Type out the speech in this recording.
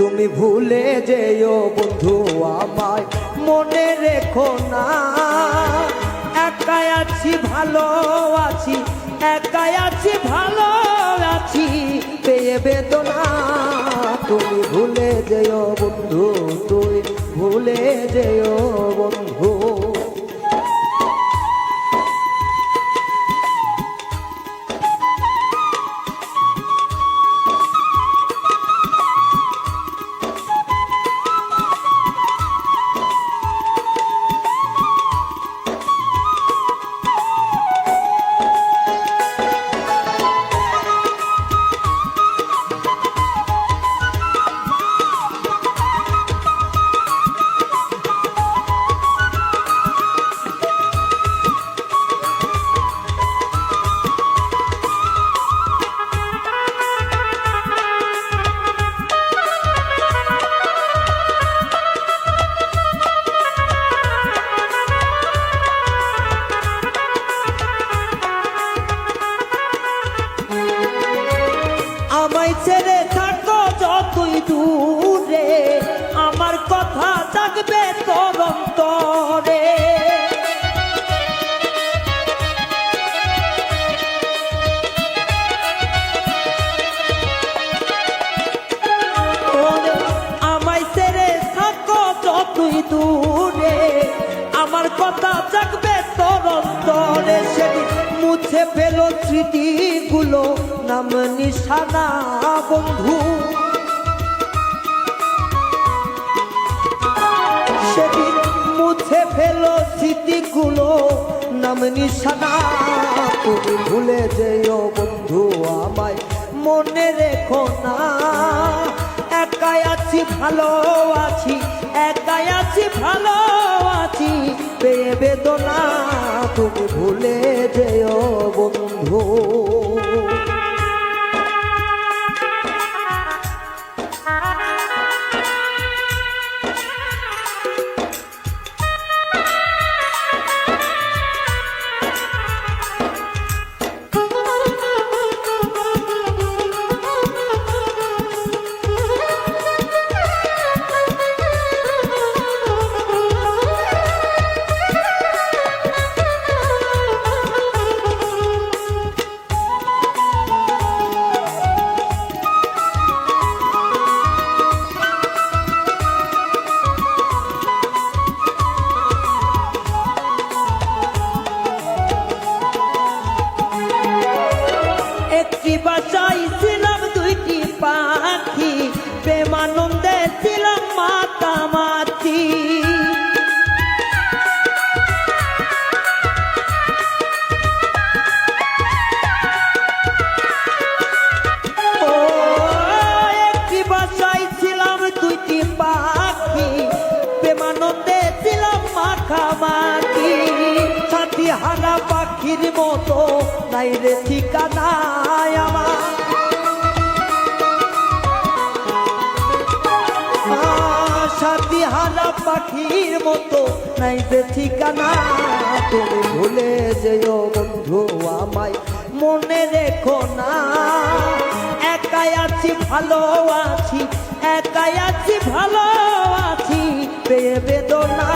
তুমি ভুলে যেও বন্ধু আমায় মনে রেখো না। একাই আছি ভালো আছি, একাই আছি ভালো আছি পেয়ে বেদনা। তুমি ভুলে যেও বন্ধু, তুই ভুলে যেও বন্ধু। আমায় ছেড়ে থাকো যতই দূরে, আমার কথা থাকবে তোর অন্তরে। আমায় ছেড়ে থাকো যতই দূরে, আমার কথা থাকবে তোর অন্তরে। সেদিন মুছে ফেলো স্মৃতিগুলো, নাম নিশানা বন্ধু। সেদিন মুছে ফেলো স্মৃতিগুলো, নাম নিশানা। তুমি ভুলে যেও বন্ধু আমায় মনে রেখো না। একাই আছি ভালো আছি, একাই আছি ভালো আছি পেয়ে বেদনা। তুমি ভুলে যেও বন্ধু। একটি বাসায় ছিলাম দুইটি পাখি, প্রেমানন্দে ছিলাম মাতামাতি। একটি বাসায় ছিলাম দুইটি পাখি, প্রেমানন্দে ছিলাম মাখামাখি। সাথী হারা পাখির মতো নাই রে ঠিকানা আমার। সাথী হারা পাখির মতো নাই রে ঠিকানা। তুমি ভুলে যেও বন্ধু আমায় মনে রেখো না। একাই আছি ভালো আছি, একাই আছি ভালো আছি পেয়ে বেদনা।